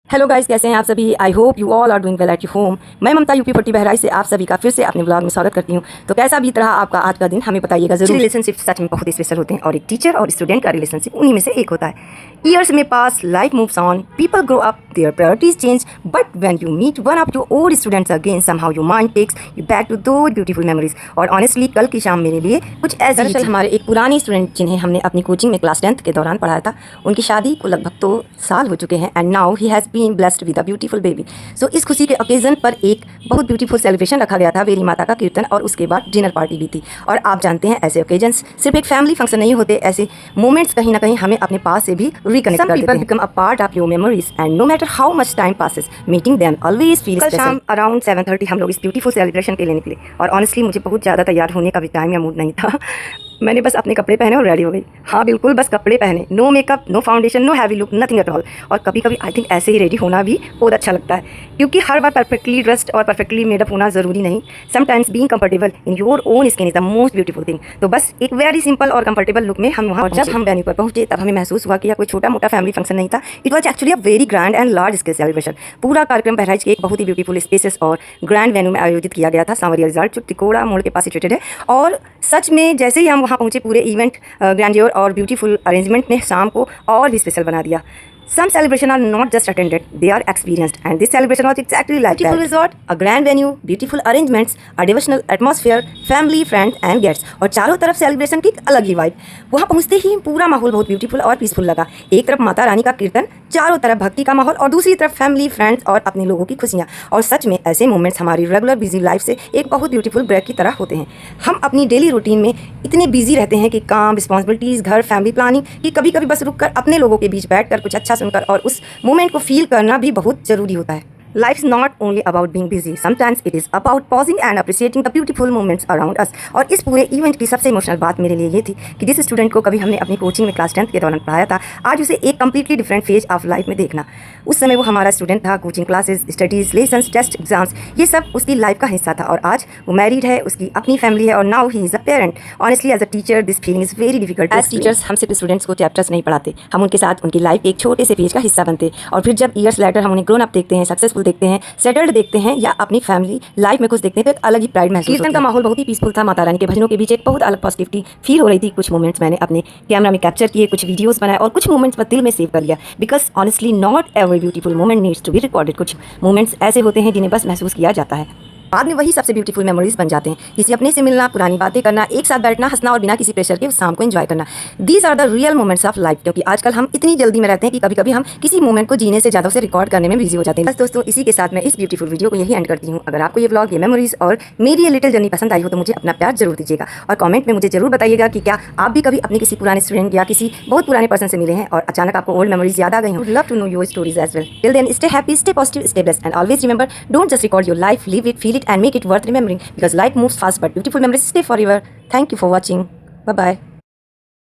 Hello guys, कैसे हैं आप सभी। I hope you all are doing well at your home. मैं ममता यूपी 40 बहराइच से आप सभी का फिर से अपने ब्लॉग में स्वागत करती हूँ। तो कैसा बीत रहा आपका आज का दिन, हमें बताइएगा जरूर। रिलेशनशिप सच में बहुत स्पेशल होते हैं और एक टीचर और स्टूडेंट का रिलेशनशिप उन्हीं में से एक होता है। ईयर्स में pass, life moves on, people grow up, their priorities change, but when you meet one of your old students again, somehow your mind takes you back to those beautiful memories. और honestly कल की शाम मेरे लिए कुछ ऐसे दरअसल हमारे एक पुराने स्टूडेंट जिन्हें हमने अपनी कोचिंग में क्लास 10th के दौरान पढ़ाया था, उनकी शादी को लगभग 2 साल हो चुके हैं and now he has been blessed with a beautiful baby. So इस खुशी के ओकेजन पर एक बहुत ब्यूटीफुल सेलिब्रेशन रखा गया था, वेरी माता का कीर्तन और उसके बाद डिनर पार्टी भी थी। और आप जानते हैं ऐसे ओकेजन्स सिर्फ एक फैमिली फंक्शन नहीं होते, ऐसे मोमेंट्स कहीं ना कहीं हमें अपने पास से भी रिकनेक्ट कर देते हैं। Become a part of your memories and no matter how much time passes, meeting them always feel special. शाम अराउंड 7:30 हम लोग इस ब्यूटीफुल सेलिब्रेशन के लिए निकले और ऑनेस्टली मुझे बहुत ज़्यादा तैयार होने का भी टाइम या मूड नहीं था। मैंने बस अपने कपड़े पहने और रेडी हो गई। हाँ बिल्कुल, बस कपड़े पहने, no makeup, no foundation, no heavy look, nothing at all. और कभी कभी आई थिंक ऐसे ही रेडी होना भी बहुत अच्छा लगता है, क्योंकि हर बार परफेक्टली ड्रेस्ड और परफेक्टली मेडअप होना ज़रूरी नहीं। Sometimes being comfortable in your own skin is the most beautiful thing. तो बस एक वेरी सिंपल और कंफर्टेबल लुक में हम वहाँ, और जब हम वेन्यू पर पहुंचे तब हमें महसूस हुआ कि यह कोई छोटा मोटा फैमिली फंक्शन नहीं था। It was actually a very grand and large scale celebration. पूरा कार्यक्रम बहराइच के एक बहुत ही ब्यूटीफुल स्पेसेस और ग्रैंड वेन्यू में आयोजित किया गया था। सांवरिया रिजॉर्ट जो तिकोड़ा मोड़ के पास सिचुएटेड है। और सच में जैसे ही हम वहाँ पहुँचे, पूरे इवेंट ग्रैंडियर और ब्यूटीफुल अरेंजमेंट ने शाम को और भी स्पेशल बना दिया। Some celebration are not just attended, they are experienced, and this celebration was exactly like that. Beautiful resort, a grand venue, beautiful arrangements, a devotional atmosphere, family, friends and guests, और चारों तरफ celebration की अलग ही vibe. वहाँ पहुँचते ही पूरा माहौल बहुत ब्यूटीफुल और पीसफुल लगा। एक तरफ माता रानी का कीर्तन, चारों तरफ भक्ति का माहौल और दूसरी तरफ फैमिली, फ्रेंड्स और अपने लोगों की खुशियाँ। और सच में ऐसे मोमेंट्स हमारी रेगुलर बिजी लाइफ से एक बहुत ब्यूटीफुल ब्रेक की तरह होते हैं। हम अपनी डेली रूटीन में इतने बिजी रहते हैं कि काम, रिस्पॉन्सिबिलिटीज़, घर, फैमिली प्लानिंग, कि कभी कभी बस रुक कर अपने लोगों के बीच बैठ कर कुछ अच्छा सुनकर और उस मोमेंट को फील करना भी बहुत ज़रूरी होता है। Life is not only about being busy. Sometimes it is about pausing and appreciating the beautiful moments around us. और इस पूरे इवेंट की सबसे इमोशनल बात मेरे लिए ये थी कि जिस स्टूडेंट को कभी हमने अपनी कोचिंग में क्लास 10th के दौरान पढ़ाया था, आज उसे एक completely different phase of life में देखना। उस समय वो हमारा स्टूडेंट था, coaching classes, studies, lessons, test, exams, ये सब उसकी लाइफ का हिस्सा था। और आज वो मैरिड है, उसकी अपनी फैमिली है और now he is a parent. Honestly as a teacher this feeling is very difficult. As teachers हम सिर्फ स्टूडेंट्स को चैप्टर्स नहीं पढ़ाते, हम उनके साथ उनकी लाइफ के एक छोटे से पेज का हिस्सा बनते। और फिर जब ईयर्स लेटर हम उन्हें ग्रोन अप देखते हैं, सक्सेसफुल देखते हैं, सेटल्ड देखते हैं या अपनी फैमिली लाइफ में कुछ देखते हैं, तो एक अलग ही प्राइड महसूस होता है। कीर्तन का माहौल बहुत ही पीसफुल था। माता रानी के भजनों के बीच एक बहुत अलग पॉजिटिविटी फील हो रही थी। कुछ मोमेंट्स मैंने अपने कैमरा में कैप्चर किए, कुछ वीडियोस बनाए और कुछ मोमेंट्स मैं दिल में सेव कर लिया। Because honestly not every beautiful moment needs to be recorded. कुछ मोमेंट्स ऐसे होते हैं जिन्हें बस महसूस किया जाता है, बाद में वही सबसे ब्यूटीफुल मेमोरीज बन जाते हैं। किसी अपने से मिलना, पुरानी बातें करना, एक साथ बैठना, हंसना और बिना किसी प्रेशर के उस शाम को एंजॉय करना। These are the real moments of life. क्योंकि आजकल हम इतनी जल्दी में रहते हैं कि कभी कभी हम किसी मोमेंट को जीने से ज़्यादा उसे रिकॉर्ड करने में बिजी हो जाते हैं। बस दोस्तों, इसी के साथ मैं इस ब्यूटीफुल वीडियो को यही एंड करती हूँ। अगर आपको ये व्लॉग, ये मेमोरीज और मेरी ये लिटिल जर्नी पसंद आई हो तो मुझे अपना प्यार जरूर दीजिएगा और कमेंट में मुझे जरूर बताइएगा कि क्या आप भी कभी अपने किसी पुराने स्टूडेंट या किसी बहुत पुराने पर्सन से मिले हैं और अचानक आपको ओल्ड मेमोरीज याद आ गई हो। Love to know your stories as well. Till then stay happy, stay positive, stay blessed and always remember, don't just record your life, live it, feel it and make it worth remembering, because life moves fast but beautiful memories stay forever. Thank you for watching. Bye bye.